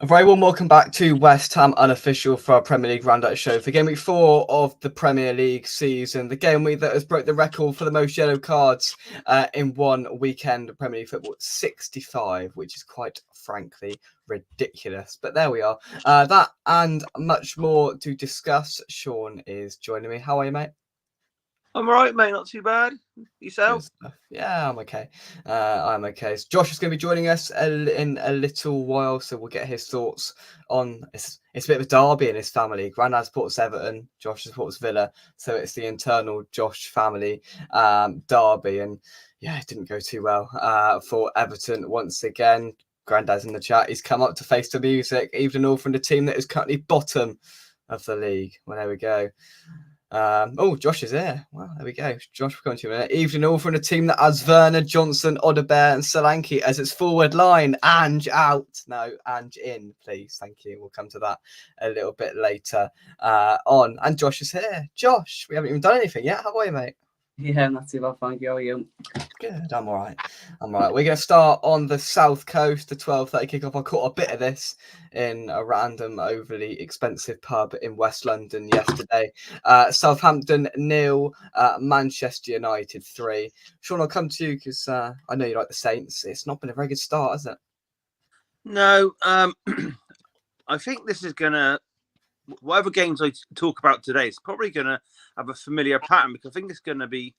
A very warm welcome back to West Ham Unofficial for our Premier League Roundup show for game week 4 of the Premier League season. The game week that has broke the record for the most yellow cards in one weekend of Premier League football, 65, which is quite frankly ridiculous. But there we are. That and much more to discuss. Sean is joining me. How are you, mate? I'm all right, mate. Not too bad. Yourself? Yeah, I'm okay. I'm okay. So Josh is going to be joining us in a little while, so we'll get his thoughts on. It's a bit of a derby in his family. Grandad supports Everton, Josh supports Villa, so it's the internal Josh family derby, and yeah, it didn't go too well for Everton once again. Grandad's in the chat. He's come up to face the music, even all from the team that is currently bottom of the league. Well, there we go. Josh is here. Well, there we go. Josh, we're coming to you in a minute. Evening all from a team that has Werner, Johnson, Odebear, and Solanke as its forward line. Ange out. No, Ange in, please. Thank you. We'll come to that a little bit later on. And Josh is here. Josh, we haven't even done anything yet. How are you, mate? Yeah, not too bad, thank you. How are you? Good, I'm all right. We're going to start on the south coast, the 12:30 kickoff. I caught a bit of this in a random, overly expensive pub in West London yesterday. Southampton 0, Manchester United 3. Sean, I'll come to you because I know you like the Saints. It's not been a very good start, has it? No. I think this is going to, whatever games I talk about today, it's probably going to have a familiar pattern because I think it's going to be,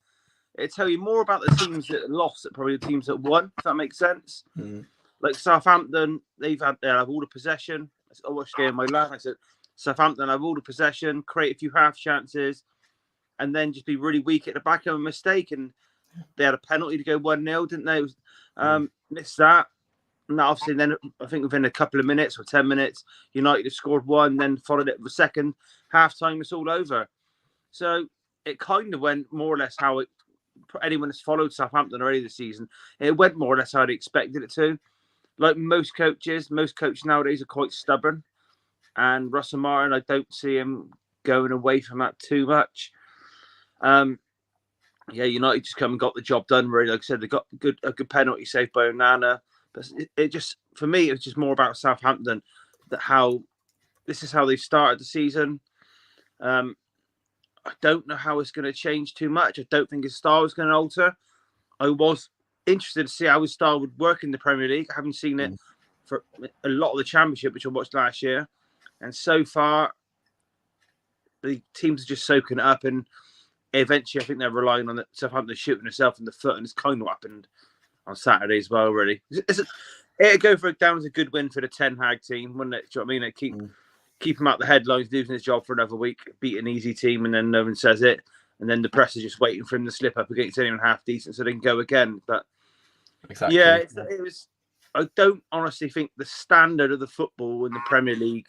it tell you more about the teams that lost than probably the teams that won, if that makes sense. Like Southampton, they have all the possession. I watched the game with my lad. I said, Southampton have all the possession, create a few half chances, and then just be really weak at the back of a mistake. And they had a penalty to go 1-0, didn't they? It was, missed that. And obviously, then I think within a couple of minutes or 10 minutes, United have scored one, then followed it with a second. Half time, it's all over. So it kind of went more or less how it, anyone that's followed Southampton already this season, it went more or less how I'd expected it to. Like most coaches nowadays are quite stubborn. And Russell Martin, I don't see him going away from that too much. United just come and got the job done, really. Like I said, they got a good penalty saved by Onana. But it just, for me, it was just more about Southampton, this is how they started the season. I don't know how it's going to change too much. I don't think his style is going to alter. I was interested to see how his style would work in the Premier League. I haven't seen it for a lot of the Championship, which I watched last year. And so far, the teams are just soaking it up. And eventually, I think they're relying on Southampton shooting herself in the foot. And it's kind of what happened on Saturday as well, really. It'd go down as a good win for the Ten Hag team, wouldn't it? Do you know what I mean? Keep him out the headlines, losing his job for another week, beat an easy team, and then no one says it. And then the press is just waiting for him to slip up against anyone half decent so they can go again. But exactly. Yeah, it was. I don't honestly think the standard of the football in the Premier League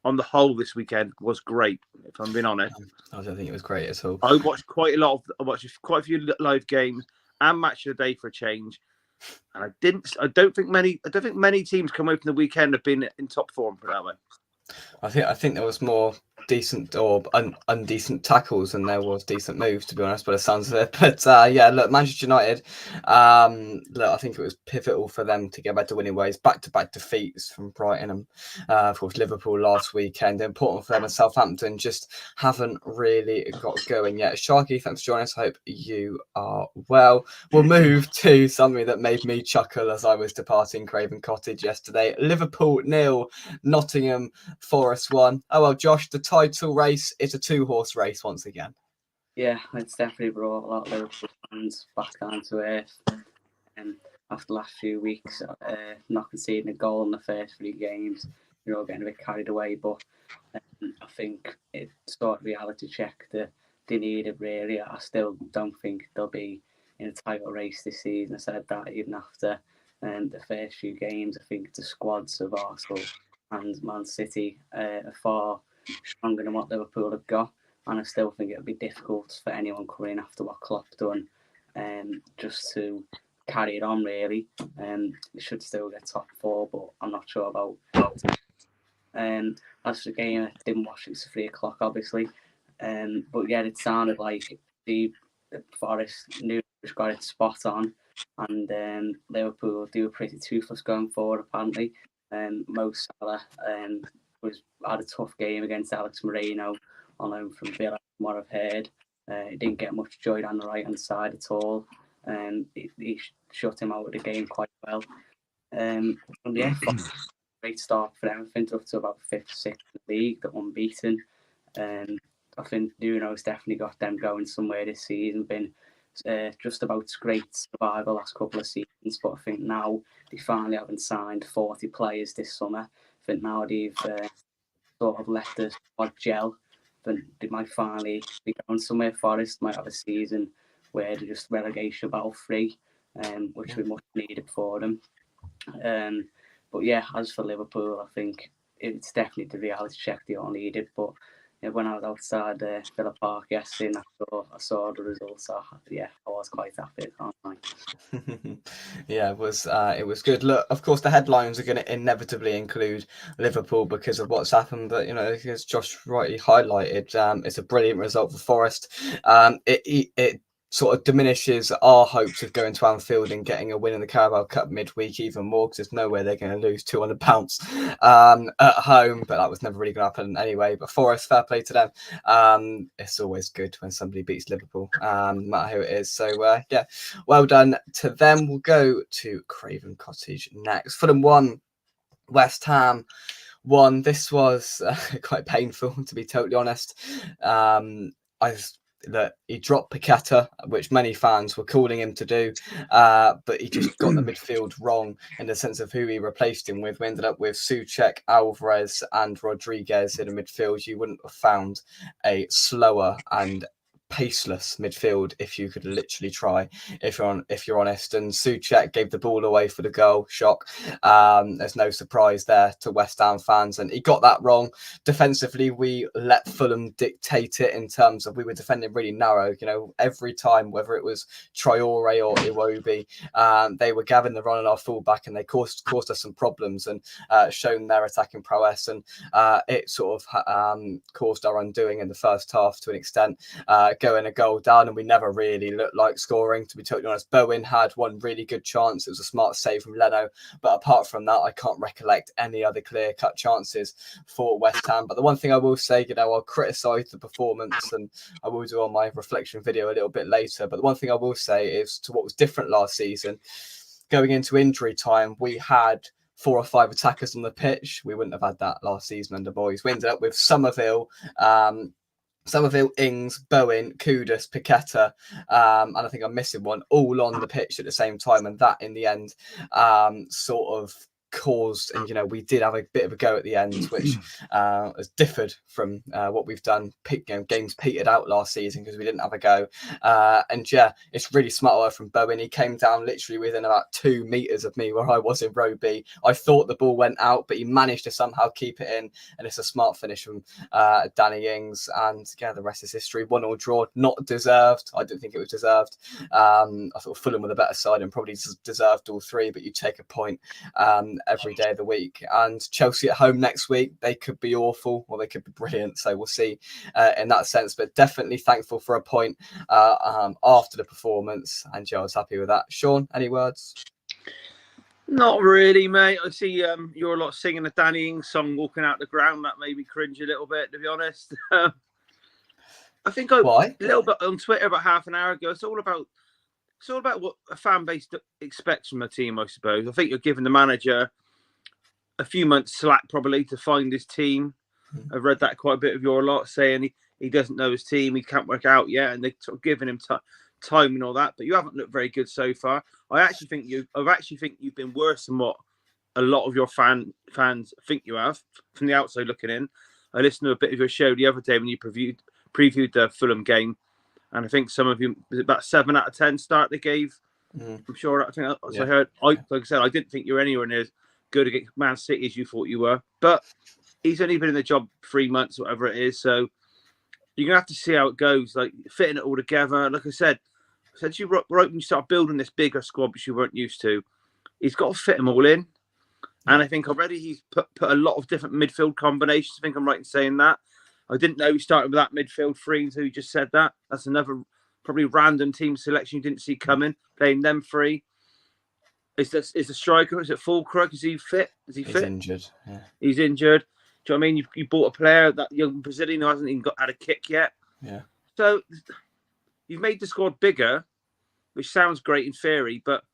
on the whole this weekend was great, if I'm being honest. I don't think it was great at all. I watched quite a few live games and match of the day for a change. And I don't think many teams come away from the weekend have been in top form, put it that way. I think there was more decent or undecent tackles than there was decent moves, to be honest, by the sounds of it. But look, Manchester United, I think it was pivotal for them to get back to winning ways. Back-to-back defeats from Brighton and, of course, Liverpool last weekend. Important for them, and Southampton just haven't really got going yet. Sharky, thanks for joining us. I hope you are well. We'll move to something that made me chuckle as I was departing Craven Cottage yesterday. Liverpool 0, Nottingham Forest 1. Oh, well, Josh, the title race is a 2-horse race once again. Yeah, it's definitely brought a lot of Liverpool fans back down to earth. After the last few weeks, not conceding a goal in the first 3 games, you're all getting a bit carried away. But I think it's sort of reality check that they needed, really. I still don't think they'll be in a title race this season. I said that even after the first few games. I think the squads of Arsenal and Man City are far stronger than what Liverpool have got, and I still think it'll be difficult for anyone coming in after what Klopp's done, just to carry it on, really. They should still get top 4, but I'm not sure about. That's the game. I didn't watch it. It's 3 o'clock, obviously. But yeah, it sounded like the Forest knew just got it spot on, and Liverpool do pretty toothless going forward, apparently. Mo Salah had a tough game against Alex Moreno on loan from Villa, from what I've heard. He didn't get much joy on the right-hand side at all. He shut him out of the game quite well. And yeah, great start for everything, up to about 5th, 6th in the league, they're unbeaten. I think Nuno's definitely got them going somewhere this season. Been just about great survival last couple of seasons, but I think now they finally haven't signed 40 players this summer. I think now they've sort of let the squad gel. Then they might finally be going somewhere. Forest might have a season where they're just relegation battle free, which we much needed for them. But yeah, as for Liverpool, I think it's definitely the reality check they all needed. But when I was outside Villa Park yesterday and I saw the results, I was quite happy, can't I? Yeah, it was good. Look, of course, the headlines are going to inevitably include Liverpool because of what's happened. But as Josh rightly highlighted, it's a brilliant result for Forest. It sort of diminishes our hopes of going to Anfield and getting a win in the Carabao Cup midweek even more, because there's no way they're going to lose £200 at home, but that was never really going to happen anyway. But Forest, fair play to them. It's always good when somebody beats Liverpool, no matter who it is. So yeah, well done to them. We'll go to Craven Cottage next. Fulham 1, West Ham 1. This was quite painful, to be totally honest. That he dropped Paqueta, which many fans were calling him to do, but he just got the midfield wrong in the sense of who he replaced him with. We ended up with Souček, Alvarez and Rodriguez in the midfield. You wouldn't have found a slower and paceless midfield if you could literally try, if you're honest. And Souček gave the ball away for the goal. Shock. There's no surprise there to West Ham fans, and he got that wrong. Defensively, we let Fulham dictate it in terms of we were defending really narrow. Every time, whether it was Traore or Iwobi, they were gathering the run on our fullback, and they caused us some problems and shown their attacking prowess, and it sort of caused our undoing in the first half to an extent. Going a goal down, and we never really looked like scoring, to be totally honest. Bowen had one really good chance. It was a smart save from Leno, but apart from that, I can't recollect any other clear-cut chances for West Ham. But the one thing I will say, I'll criticise the performance, and I will do on my reflection video a little bit later, but the one thing I will say is to what was different last season. Going into injury time, we had 4 or 5 attackers on the pitch. We wouldn't have had that last season under Boys. We ended up with Somerville, Ings, Bowen, Kudus, Paqueta, and I think I'm missing one, all on the pitch at the same time. And that, in the end, sort of caused, and we did have a bit of a go at the end, which has differed from what we've done. Games petered out last season because we didn't have a go, and yeah, it's really smart work from Bowen. He came down literally within about 2 meters of me where I was in row B. I thought the ball went out, but he managed to somehow keep it in, and it's a smart finish from Danny Ings. And yeah, the rest is history. 1-1 draw, not deserved. I didn't think it was deserved. I thought Fulham were the better side and probably deserved all 3, but you take a point every day of the week. And Chelsea at home next week, they could be awful or they could be brilliant, so we'll see in that sense, but definitely thankful for a point after the performance, and I was happy with that. Sean, any words? Not really, mate. I see you're a lot singing the Danny Ings song walking out the ground. That made me cringe a little bit, to be honest. I think a little bit on Twitter about half an hour ago. It's all about what a fan base expects from a team, I suppose. I think you're giving the manager a few months slack probably to find his team. I've read that quite a bit of your lot, saying he doesn't know his team, he can't work out yet, and they're sort of giving him time and all that. But you haven't looked very good so far. I actually think you've been worse than what a lot of your fans think you have from the outside looking in. I listened to a bit of your show the other day when you previewed the Fulham game, and I think some of you, was it about 7 out of 10 start they gave? I'm sure. I think as I heard. Like I said, I didn't think you were anywhere near as good against Man City as you thought you were. But he's only been in the job 3 months, whatever it is. So you're gonna have to see how it goes. Like fitting it all together. Like I said, since you wrote when you start building this bigger squad, which you weren't used to, he's got to fit them all in. And I think already he's put a lot of different midfield combinations. I think I'm right in saying that. I didn't know he started with that midfield 3 until you just said that. That's another probably random team selection you didn't see coming, playing them 3. Is the striker? Is it Fulcrum? Is he fit? Is he He's fit? injured. Yeah. He's injured. Do you know what I mean? You bought a player, that young Brazilian who hasn't even had a kick yet. Yeah. So you've made the squad bigger, which sounds great in theory, but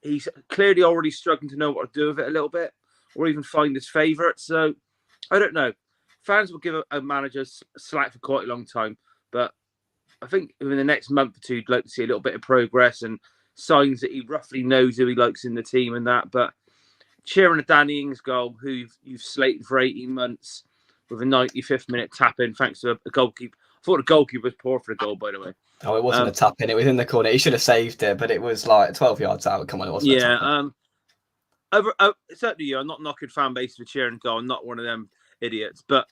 he's clearly already struggling to know what to do with it a little bit, or even find his favourite. So I don't know. Fans will give a manager slack for quite a long time, but I think in the next month or two, you'd like to see a little bit of progress and signs that he roughly knows who he likes in the team and that. But cheering a Danny Ings goal, who you've slated for 18 months with a 95th minute tap in, thanks to a goalkeeper. I thought the goalkeeper was poor for the goal, by the way. Oh, it wasn't a tap in. It was in the corner. He should have saved it, but it was like 12 yards out. Come on, it wasn't a tap in. Certainly, I'm not knocking fan base for cheering goal. I'm not one of them idiots, but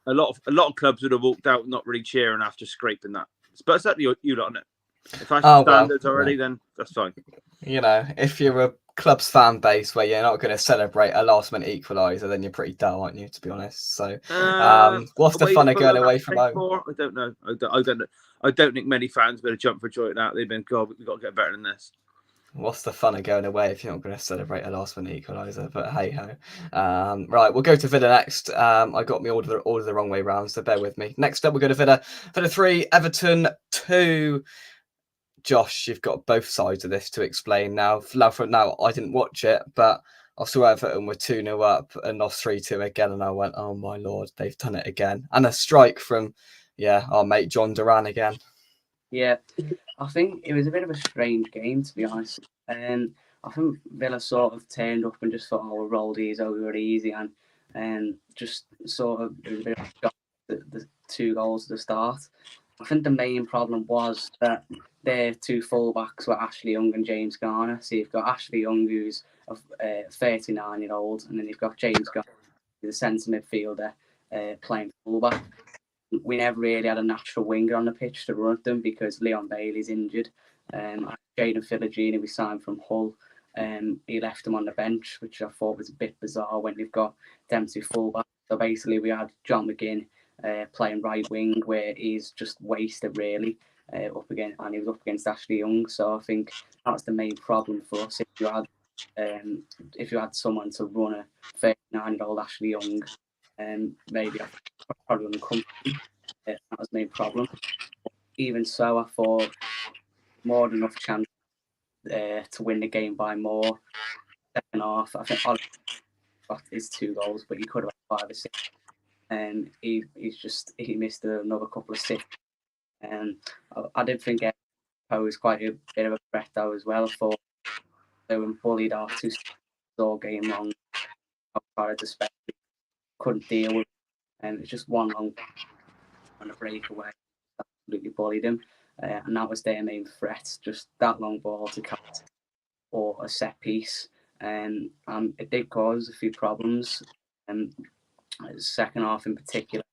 a lot of clubs would have walked out not really cheering after scraping that. But certainly you lot on it. If that's standards already, then that's fine. You know, if you're a club's fan base where you're not going to celebrate a last-minute equaliser, then you're pretty dull, aren't you? To be honest. So, what's the fun of going away from home? I don't know. I don't think many fans would have jumped for joy at that. They've been, God, we've got to get better than this. What's the fun of going away if you're not going to celebrate a last-minute equaliser? But hey ho. Right, we'll go to Villa next. I got me order the wrong way round, so bear with me. Next up, we'll go to Villa. Villa 3, Everton 2. Josh, you've got both sides of this to explain now. Now, I didn't watch it, but I saw Everton were 2-0 up and lost 3-2 again, and I went, oh my lord, they've done it again. And a strike from, our mate John Duran again. Yeah, I think it was a bit of a strange game, to be honest. I think Villa sort of turned up and just thought, oh, we'll roll these over easy, and just sort of, it was a bit of a shock, the 2 goals at the start. I think the main problem was that their 2 fullbacks were Ashley Young and James Garner. So you've got Ashley Young, who's a 39-year-old, and then you've got James Garner, the centre midfielder, playing fullback. We never really had a natural winger on the pitch to run at them because Leon Bailey's injured. Jaden Philogene, we signed from Hull, he left him on the bench, which I thought was a bit bizarre when you've got them 2 fullbacks. So basically we had John McGinn playing right wing, where he's just wasted really up against, and he was up against Ashley Young. So I think that's the main problem for us. If you had someone to run a 39-year-old Ashley Young, maybe I probably wouldn't come. That was the main problem. Even so, I thought more than enough chance to win the game by more. Second half, I think Oliver got his 2 goals, but he could have had 5 or 6. And he missed another couple of 6. I did think it posed quite a bit of a threat though as well. I thought they were bullied off 2 all game long. Outside especially couldn't deal with, and it was just one long on a breakaway. Absolutely bullied him, and that was their main threat. Just that long ball to catch or a set piece, and it did cause a few problems. The second half in particular,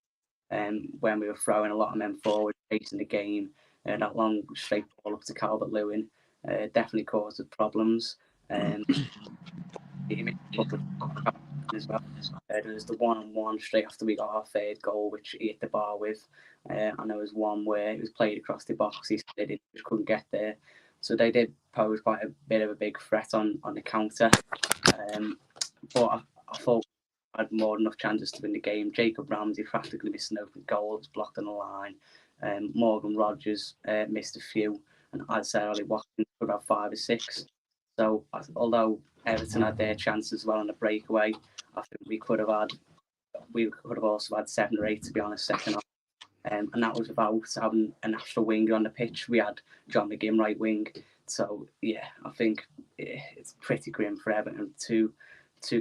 when we were throwing a lot of men forward, chasing the game, that long straight ball up to Calvert-Lewin definitely caused the problems. As well. There was the 1-on-1 straight after we got our 3rd goal, which he hit the bar with. And there was one where it was played across the box. He just couldn't get there. So they did pose quite a bit of a big threat on the counter. But I thought I had more than enough chances to win the game. Jacob Ramsey practically missed an open goal. It was blocked on the line. Morgan Rogers missed a few. And I'd say Ollie Watkins could have 5 or 6. So although Everton had their chances as well on the breakaway, I think we could have also had 7 or 8, to be honest, second half. And that was without having a natural winger on the pitch. We had John McGinn right wing. So yeah, I think it's pretty grim for Everton. Two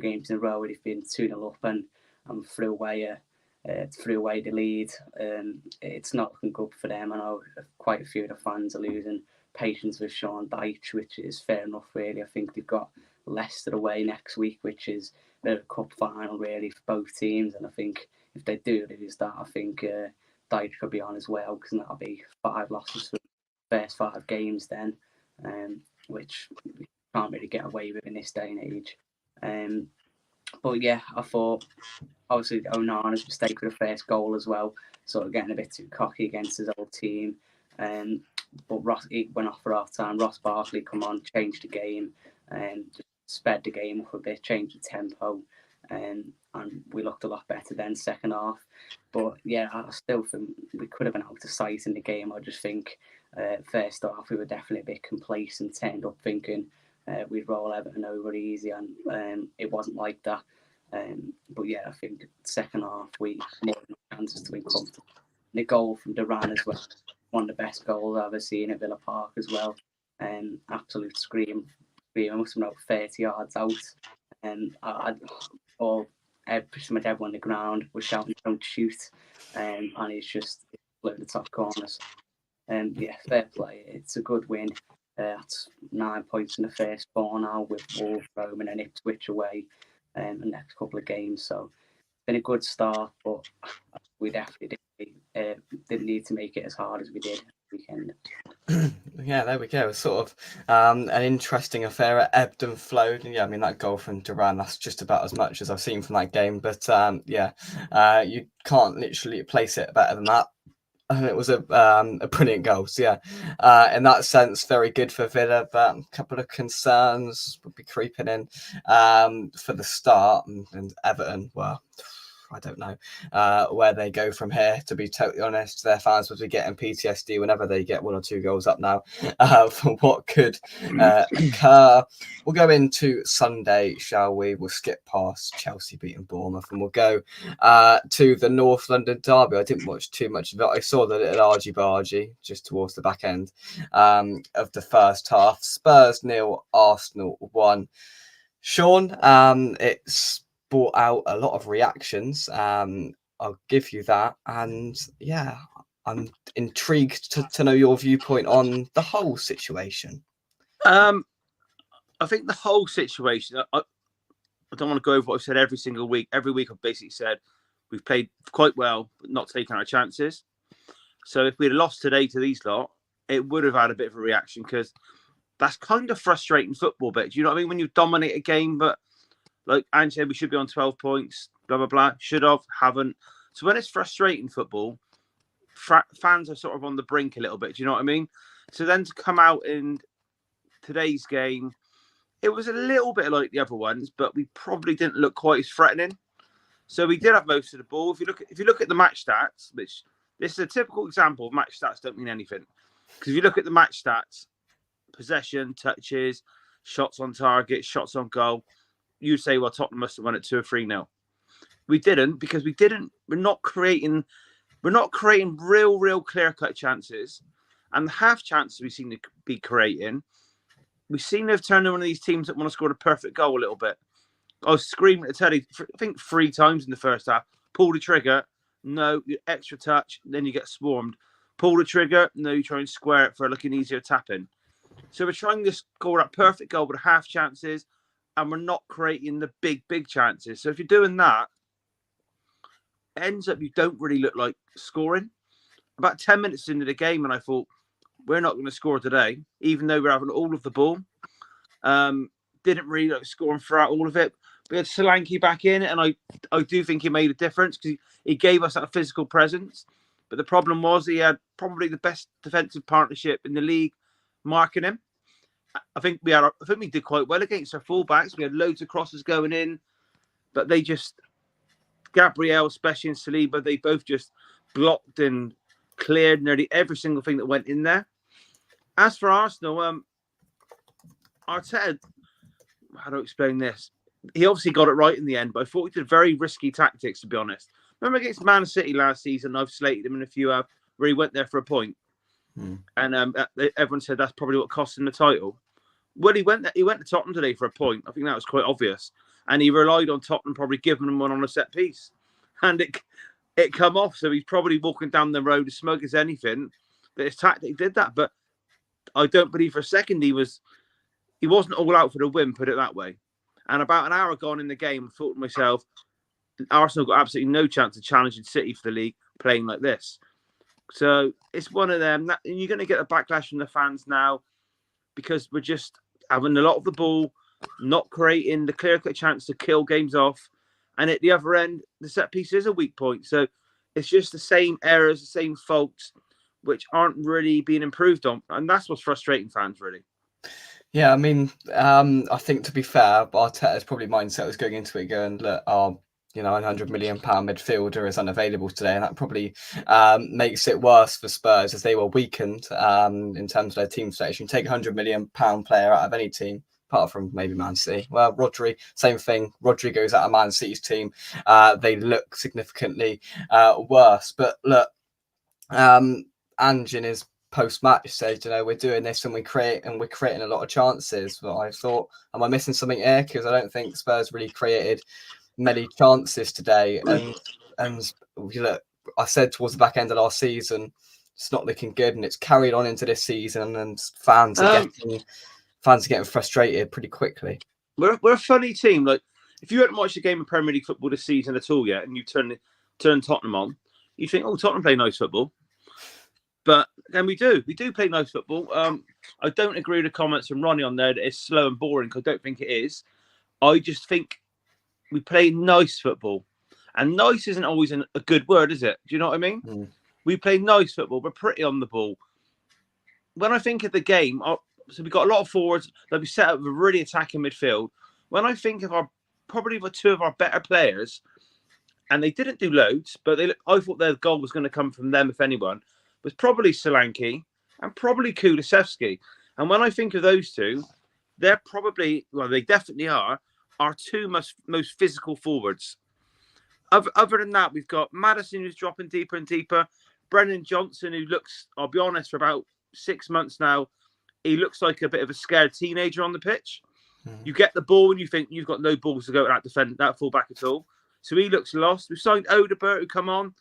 games in a row where they've been 2-0 up and threw away the lead. It's not looking good for them. I know quite a few of the fans are losing patience with Sean Dyche, which is fair enough really. I think they've got Leicester away next week, which is a bit of a cup final really for both teams, and I think if they do lose that, I think Dyche could be on his way out, because that'll be 5 losses for the first 5 games then, which we can't really get away with in this day and age. But yeah, I thought obviously Onana's mistake for the first goal as well, sort of getting a bit too cocky against his old team. but Ross, he went off for half time. Ross Barkley come on, changed the game, and just sped the game up a bit, changed the tempo, and we looked a lot better then second half. But yeah, I still think we could have been out of sight in the game. I just think first half we were definitely a bit complacent, turned up thinking we'd roll Everton over easy, and it wasn't like that. But yeah, I think second half we more than chances to win comfortable. The goal from Duran as well, one of the best goals I've ever seen at Villa Park as well. Absolute scream. I must have been about 30 yards out. And pretty much everyone on the ground was shouting, "Don't shoot." And he's just blew the top corners. Yeah, fair play. It's a good win. That's 9 points in the first 4 now with Wolves, Rome and then Ipswich away the next couple of games. So it's been a good start, but we definitely didn't need to make it as hard as we did this weekend. Yeah, there we go. Sort of an interesting affair. It ebbed and flowed. And yeah, I mean, that goal from Duran, that's just about as much as I've seen from that game. But you can't literally place it better than that. And it was a brilliant goal. So yeah, in that sense, very good for Villa. But a couple of concerns would be creeping in for the start. And Everton, well, I don't know where they go from here, to be totally honest. Their fans will be getting PTSD whenever they get 1 or 2 goals up now for what could occur. We'll go into Sunday, shall we? We'll skip past Chelsea beating Bournemouth and we'll go to the North London derby. I didn't watch too much of it. I saw the little argy-bargy just towards the back end of the first half. Spurs 0, Arsenal 1. Sean, it's brought out a lot of reactions. I'll give you that. And yeah, I'm intrigued to know your viewpoint on the whole situation. I think the whole situation, I don't want to go over what I've said every single week. Every week I've basically said we've played quite well, but not taking our chances. So if we'd lost today to these lot, it would have had a bit of a reaction, because that's kind of frustrating football bit. Do you know what I mean? When you dominate a game, but like Ange said, we should be on 12 points, blah, blah, blah. Should have, haven't. So when it's frustrating football, fans are sort of on the brink a little bit. Do you know what I mean? So then to come out in today's game, it was a little bit like the other ones, but we probably didn't look quite as threatening. So we did have most of the ball. If you look at the match stats, which this is a typical example of match stats don't mean anything. Because if you look at the match stats, possession, touches, shots on target, shots on goal, you say, well, Tottenham must have won it 2 or 3-0. We didn't, because we're not creating real clear-cut chances. And the half chances we seem to be creating, we seem to have turned into one of these teams that want to score a perfect goal a little bit. I was screaming at Teddy, I think 3 times in the first half. Pull the trigger, no, extra touch, then you get swarmed. Pull the trigger, no, you try and square it for like an easier tap-in. So we're trying to score that perfect goal with half chances, and we're not creating the big chances. So if you're doing that, it ends up you don't really look like scoring. About 10 minutes into the game, and I thought, we're not going to score today, even though we're having all of the ball. Didn't really like scoring throughout all of it. We had Solanke back in, and I do think he made a difference, because he gave us that physical presence. But the problem was he had probably the best defensive partnership in the league marking him. I think we did quite well against our fullbacks. We had loads of crosses going in, but they just, Gabriel, especially and Saliba, they both just blocked and cleared nearly every single thing that went in there. As for Arsenal, Arteta, how do I explain this? He obviously got it right in the end, but I thought he did very risky tactics, to be honest. Remember against Man City last season, I've slated him in a few where he went there for a point. And everyone said that's probably what cost him the title. Well, he went to Tottenham today for a point. I think that was quite obvious. And he relied on Tottenham probably giving him one on a set piece. And it come off. So he's probably walking down the road as smug as anything that his tactic did that. But I don't believe for a second he wasn't all out for the win, put it that way. And about an hour gone in the game, I thought to myself, Arsenal got absolutely no chance of challenging City for the league playing like this. So it's one of them. And you're going to get a backlash from the fans now, because we're just having a lot of the ball, not creating the clear-cut chance to kill games off. And at the other end, the set piece is a weak point. So it's just the same errors, the same faults. which aren't really being improved on, and that's what's frustrating fans really. Yeah, I mean, I think to be fair, Arteta's probably mindset was going into it going, look, our £900 million midfielder is unavailable today, and that probably makes it worse for Spurs as they were weakened in terms of their team state. You can take £100 million player out of any team, apart from maybe Man City. Well, Rodri, same thing. Rodri goes out of Man City's team. They look significantly worse. But look, Ange in his post-match said, we're doing this and we're creating a lot of chances. But I thought, am I missing something here? Because I don't think Spurs really created many chances today. And look, I said towards the back end of last season, it's not looking good, and it's carried on into this season. And fans are getting frustrated pretty quickly. We're a funny team. Like, if you hadn't watched a game of Premier League football this season at all yet, and you turn Tottenham on, you think, oh, Tottenham play nice football. But then we do play nice football. I don't agree with the comments from Ronnie on there that it's slow and boring, because I don't think it is. I just think we play nice football. And nice isn't always a good word, is it? Do you know what I mean? Mm. We play nice football. We're pretty on the ball. When I think of the game, so we've got a lot of forwards that we set up with a really attacking midfield. When I think of probably two of our better players, and they didn't do loads, but I thought their goal was going to come from them, if anyone, was probably Solanke and probably Kulusevski. And when I think of those two, they're probably, well, they definitely are our two most physical forwards. Other than that, we've got Maddison, who's dropping deeper and deeper. Brennan Johnson, who looks, I'll be honest, for about 6 months now, he looks like a bit of a scared teenager on the pitch. You get the ball and you think you've got no balls to go at that full-back at all. So he looks lost. We've signed Odegaard, who come on.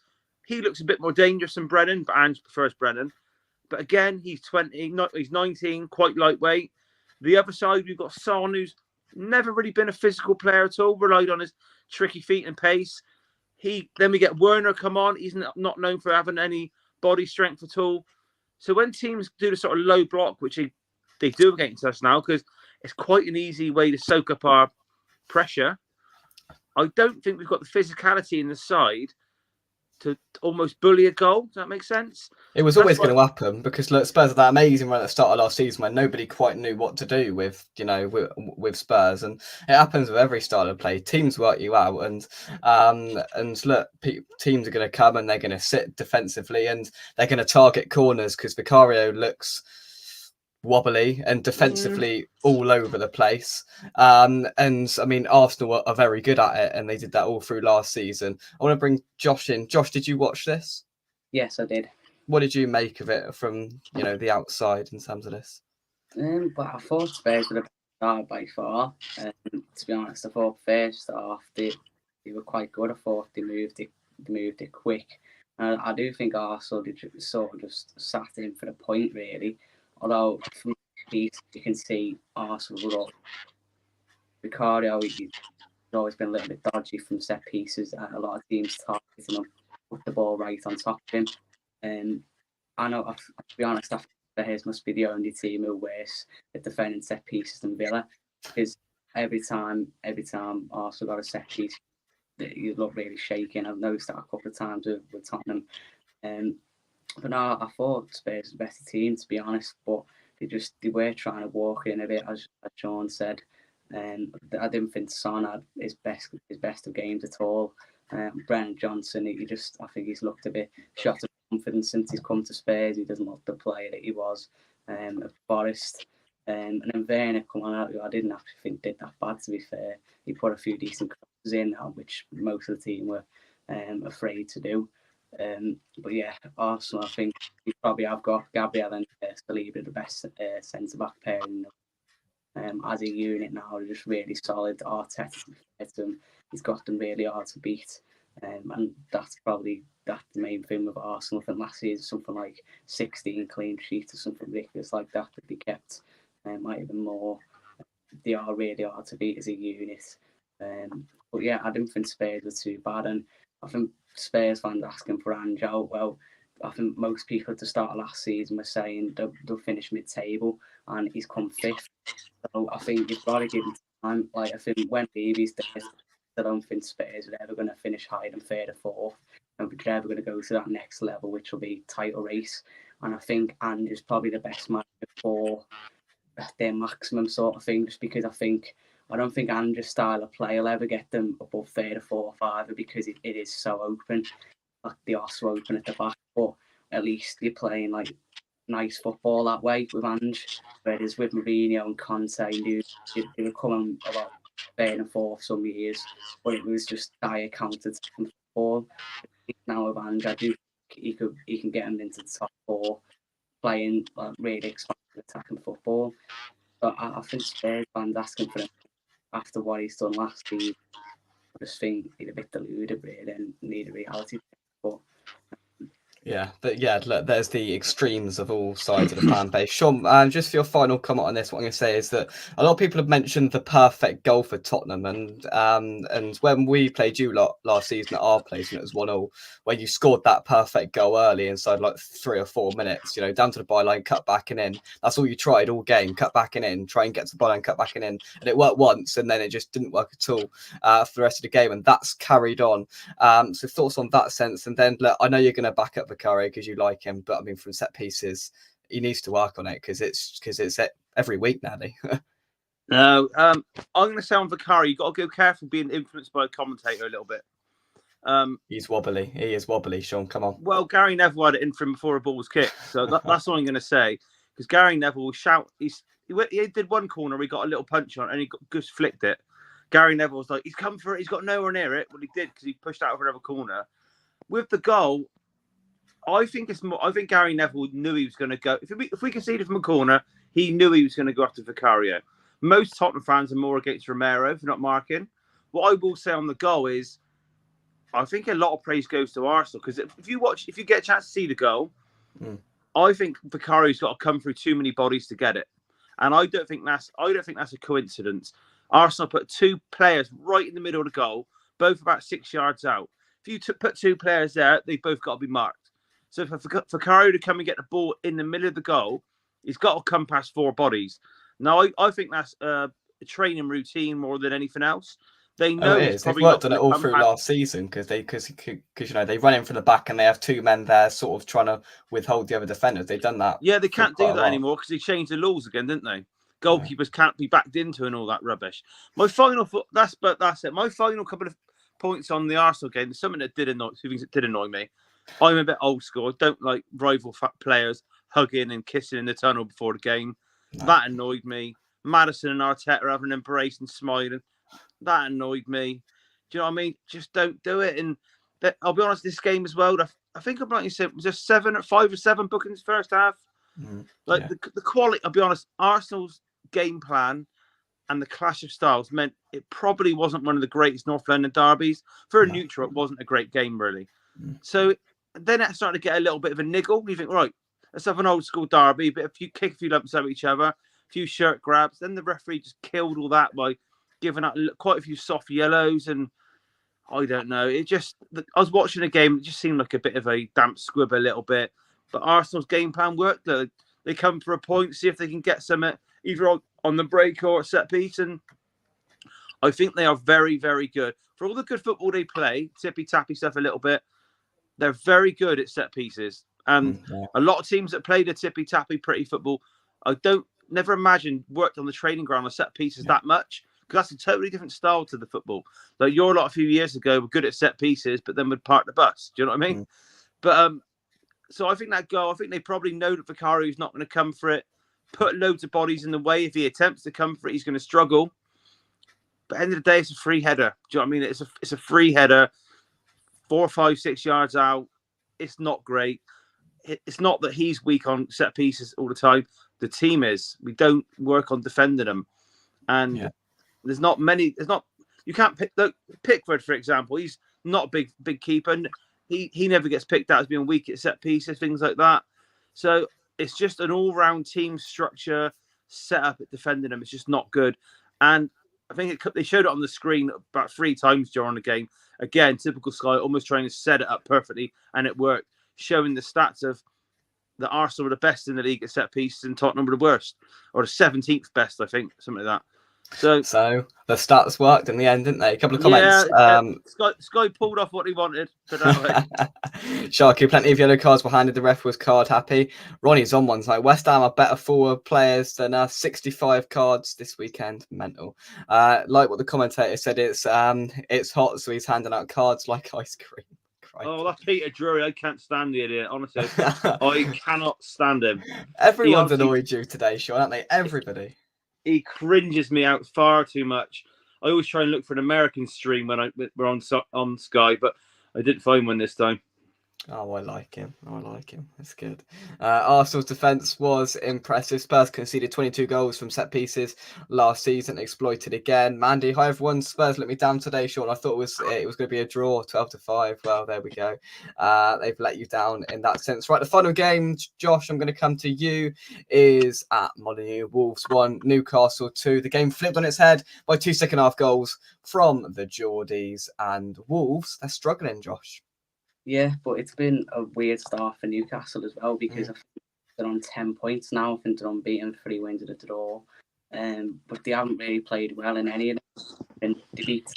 He looks a bit more dangerous than Brennan, but Ange prefers Brennan. But again, he's 20, he's 19, quite lightweight. The other side, we've got Son, who's never really been a physical player at all, relied on his tricky feet and pace. Then we get Werner come on. He's not known for having any body strength at all. So when teams do the sort of low block, which they do against us now, because it's quite an easy way to soak up our pressure, I don't think we've got the physicality in the side to almost bully a goal. Does that make sense? It was always going to happen, because look, Spurs had that amazing run at the start of last season when nobody quite knew what to do with Spurs, and it happens with every style of play. Teams work you out, and look, teams are going to come and they're going to sit defensively and they're going to target corners, because Vicario looks wobbly and defensively all over the place. And I mean, Arsenal are very good at it, and they did that all through last season. I want to bring Josh in. Josh, did you watch this? Yes, I did. What did you make of it from the outside in terms of this? But I thought Spurs would have started by far. To be honest, I thought first half they were quite good. I thought they moved it quick. I do think Arsenal sort of just sat in for the point, really. Although from the piece you can see Arsenal were all Vicario, he's always been a little bit dodgy from set pieces. A lot of teams targeting him, put the ball right on top of him. I know, to be honest, I think Spurs must be the only team who worse at defending set pieces than Villa, because every time Arsenal got a set piece, you look really shaking. I've noticed that a couple of times with Tottenham. But no, I thought Spurs was a better team, to be honest. But they were trying to walk in a bit, as Sean said. I didn't think Son had his best of games at all. Brennan Johnson, I think he's looked a bit shot of confidence since he's come to Spurs. He doesn't look the player that he was at Forest. And then Werner come on out, who I didn't actually think did that bad, to be fair. He put a few decent crosses in, which most of the team were afraid to do. But yeah, Arsenal, I think we probably have got Gabriel and Saliba the best centre-back pairing. As a unit now, they're just really solid. Arteta, he's got them really hard to beat. And that's the main thing with Arsenal. I think last season something like 16 clean sheets or something ridiculous like that they kept. Might even more. They are really hard to beat as a unit. But yeah, I didn't think Spurs were too bad. And I think Spurs fans asking for Ange out. Well, I think most people at the start of last season were saying they'll finish mid-table, and he's come fifth. So I think you've got to give him time. Like, I think when Davies there, I don't think Spurs are ever going to finish higher than third or fourth. And we're ever going to go to that next level, which will be title race. and I think Andrew's probably the best manager for their maximum sort of thing, just because I don't think Andrew's style of play will ever get them above 3 or 4 or 5 because it is so open. Like they are so open at the back, but at least you're playing like nice football that way with Ange. Whereas with Mourinho and Conte, they were coming about 3rd and 4th some years, but it was just dire counter-attacking football. Now with Ange, I do think he can get him into the top 4, playing really expansive attacking football. But I think Spurs fans asking for him after what he's done last season. I just think he's a bit deluded, really, and need a reality check. But Yeah, but yeah, look, there's the extremes of all sides of the fan base. Sean, just for your final comment on this, what I'm going to say is that a lot of people have mentioned the perfect goal for Tottenham, and when we played you last season at our place, and it was 1-1, where you scored that perfect goal early inside like 3 or 4 minutes, down to the byline, cut back and in. That's all you tried all game, cut back and in, try and get to the byline, cut back and in, and it worked once, and then it just didn't work at all for the rest of the game, and that's carried on. So thoughts on that sense, and then look, I know you're going to back up Vicario because you like him, but I mean, from set pieces, he needs to work on it because it's every week now. No, I'm going to say on Vicario, you've got to go careful being influenced by a commentator a little bit. He's wobbly. He is wobbly, Sean. Come on. Well, Gary Neville had it in for him before a ball was kicked, so that's all I'm going to say. Because Gary Neville will shout. He did one corner, he got a little punch on, and he just flicked it. Gary Neville was like, he's come for it. He's got nowhere near it. Well, he did because he pushed out for another corner. With the goal, I think Gary Neville knew he was going to go. If we conceded from a corner, he knew he was going to go after Vicario. Most Tottenham fans are more against Romero for not marking. What I will say on the goal is, I think a lot of praise goes to Arsenal because if you get a chance to see the goal, I think Vicario's got to come through too many bodies to get it, and I don't think that's a coincidence. Arsenal put 2 players right in the middle of the goal, both about 6 yards out. If you put 2 players there, they've both got to be marked. So for Vicario to come and get the ball in the middle of the goal, he's got to come past 4 bodies. Now, I think that's a training routine more than anything else. They know it is. They've worked on it all through last season because they run in from the back and they have 2 men there sort of trying to withhold the other defenders. They've done that. Yeah, they can't do that anymore because they changed the laws again, didn't they? Goalkeepers can't be backed into and all that rubbish. My final that's it. My final couple of points on the Arsenal game. There's something that did annoy me. I'm a bit old school. I don't like rival players hugging and kissing in the tunnel before the game. No. That annoyed me. Maddison and Arteta having an embrace and smiling. That annoyed me. Do you know what I mean? Just don't do it. And I'll be honest, this game as well, I think I'm like you said, was there 5 or 7 bookings first half? The quality, I'll be honest, Arsenal's game plan and the clash of styles meant it probably wasn't one of the greatest North London derbies. For a neutral, it wasn't a great game, really. So then it started to get a little bit of a niggle. You think, right, let's have an old school derby, kick a few lumps at each other, a few shirt grabs. Then the referee just killed all that by giving out quite a few soft yellows. And I don't know. I was watching a game. It just seemed like a bit of a damp squib a little bit. But Arsenal's game plan worked. They come for a point, see if they can get some either on the break or a set piece. And I think they are very, very good. For all the good football they play, tippy-tappy stuff a little bit, they're very good at set pieces. And a lot of teams that play the tippy-tappy pretty football, I never imagined worked on the training ground on set pieces that much. Because that's a totally different style to the football. Like your lot a few years ago were good at set pieces, but then would park the bus. Do you know what I mean? But so I think that goal, I think they probably know that Vicario's not going to come for it. Put loads of bodies in the way. If he attempts to come for it, he's going to struggle. But at the end of the day, it's a free header. Do you know what I mean? It's a free header, 4, 5, 6 yards out. It's not great. It's not that he's weak on set pieces all the time. The team is. We don't work on defending them. And there's not many. You can't pick Pickford, for example. He's not a big keeper. He never gets picked out as being weak at set pieces, things like that. So it's just an all-round team structure set up at defending them. It's just not good. And I think they showed it on the screen about 3 times during the game. Again, typical Sky, almost trying to set it up perfectly, and it worked. Showing the stats of the Arsenal were the best in the league at set pieces and Tottenham were the worst, or the 17th best, I think, something like that. So the stats worked in the end, didn't they? A couple of yeah, comments. Sky pulled off what he wanted. Put it that way. Sharky, plenty of yellow cards behind it. The ref was card happy. Ronnie's on one side. West Ham are better forward players than us. 65 cards this weekend. Mental. Like what the commentator said, it's hot, so he's handing out cards like ice cream. Crikey. Oh, that's Peter Drury. I can't stand the idiot. Honestly, I cannot stand him. Everyone's annoyed you today, Sean, aren't they? Everybody. He cringes me out far too much. I always try and look for an American stream when we're on Sky, but I didn't find one this time. Oh, I like him. That's good. Arsenal's defence was impressive. Spurs conceded 22 goals from set pieces last season, exploited again. Mandy, hi everyone. Spurs let me down today, Sean. I thought it was going to be a draw, 12-5. Well, there we go. They've let you down in that sense. Right, the final game, Josh, I'm going to come to you, is at Molineux. Wolves 1, Newcastle 2. The game flipped on its head by 2 second-half goals from the Geordies. And Wolves, they're struggling, Josh. Yeah, but it's been a weird start for Newcastle as well, because I think they're on 10 points now. I think they're unbeaten, 3 wins and a draw. But they haven't really played well in any of them. They beat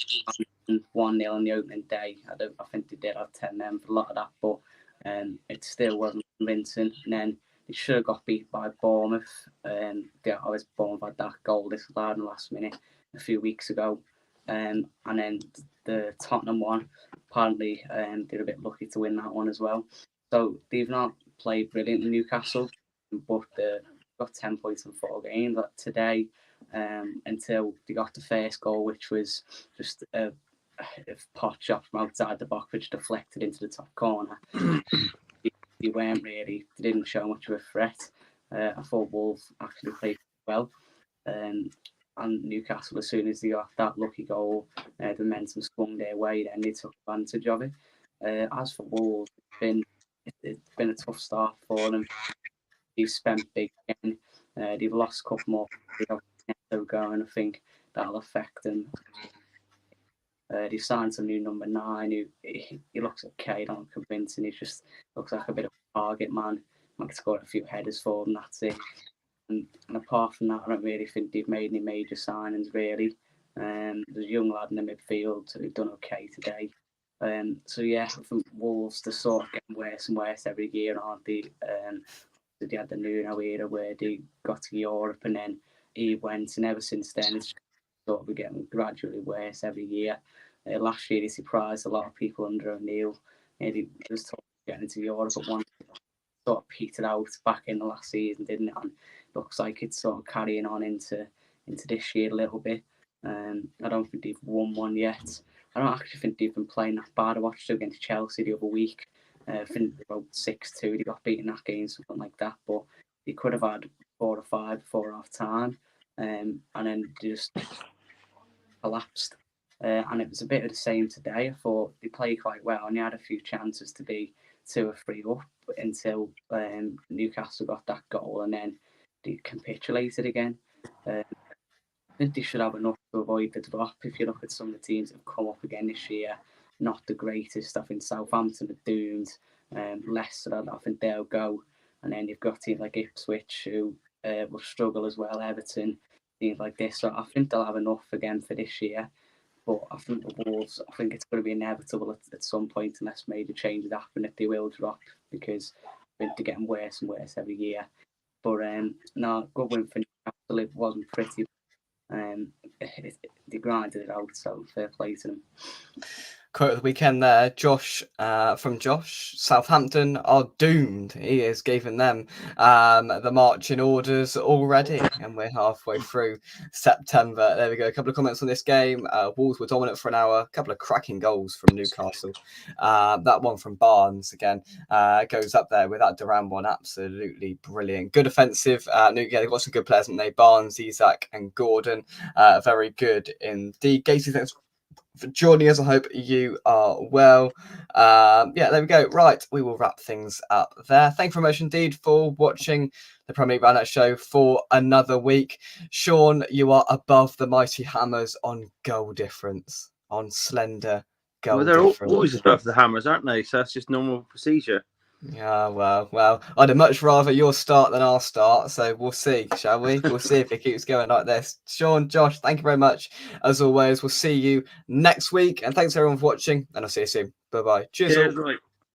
1-0 on the opening day. I think they did have 10 men for a lot of that, but it still wasn't convincing. And then they should have got beat by Bournemouth. Bournemouth had that goal this in the last minute a few weeks ago. And then the Tottenham one, apparently they're a bit lucky to win that one as well. So they've not played brilliant in Newcastle, but they've got 10 points in 4 games. Like today, until they got the first goal, which was just a pot shot from outside the box, which deflected into the top corner. They didn't show much of a threat. I thought Wolves actually played well. And Newcastle, as soon as they got that lucky goal, the momentum swung their way, then they took advantage of it. As for Wolves, it's been a tough start for them. They've spent big again. They've lost a couple more to go, and I think that'll affect them. They've signed some new number 9 who he looks okay, not convincing. He just looks like a bit of a target man. Might score a few headers for them, that's it. And apart from that, I don't really think they've made any major signings, really. There's a young lad in the midfield who've done okay today. So, yeah, I think Wolves, they're sort of getting worse and worse every year, aren't they? They had the Nuno era where they got to Europe and then he went, and ever since then, it's sort of getting gradually worse every year. Last year, they surprised a lot of people under O'Neill. They just talked getting into Europe at once. Sort of petered out back in the last season, didn't it? And looks like it's sort of carrying on into this year a little bit. I don't think they've won one yet. I don't actually think they've been playing that bad. I watched them against Chelsea the other week. I think they wrote 6-2. They got beaten that game, something like that. But they could have had 4 or 5 before half time. And then they just collapsed. And it was a bit of the same today. I thought they played quite well and they had a few chances to be 2 or 3 up until Newcastle got that goal, and then they capitulated again. I think they should have enough to avoid the drop. If you look at some of the teams that have come up again this year, not the greatest. I think Southampton are doomed. Leicester, I think they'll go. And then you've got teams like Ipswich who will struggle as well, Everton, teams like this. So I think they'll have enough again for this year. But I think the Wolves, I think it's going to be inevitable at some point unless major changes happen if they will drop, because I think they're getting worse and worse every year. But no, good win for Newcastle. It wasn't pretty. They grinded it out, so fair play to them. Quote of the weekend there, Josh, from Josh. Southampton are doomed. He has given them the marching orders already, and we're halfway through September. There we go. A couple of comments on this game. Wolves were dominant for an hour. A couple of cracking goals from Newcastle. That one from Barnes again goes up there with that Duran one. Absolutely brilliant. Good offensive. Yeah, they've got some good players, haven't they? Barnes, Isak, and Gordon. Very good indeed. Gacy, thanks for joining us. I hope you are well. Yeah, there we go. Right, we will wrap things up there. Thank you very much indeed for watching the Premier League Roundup show for another week. Sean, you are above the mighty Hammers on goal difference, on slender goal difference. They're always above the Hammers, aren't they? So that's just normal procedure. Yeah, well, I'd have much rather your start than our start, so we'll see, shall we? We'll see if it keeps going like this. Sean, Josh, thank you very much. As always, we'll see you next week, and thanks everyone for watching, and I'll see you soon. Bye-bye. Cheers all. Cheers, mate.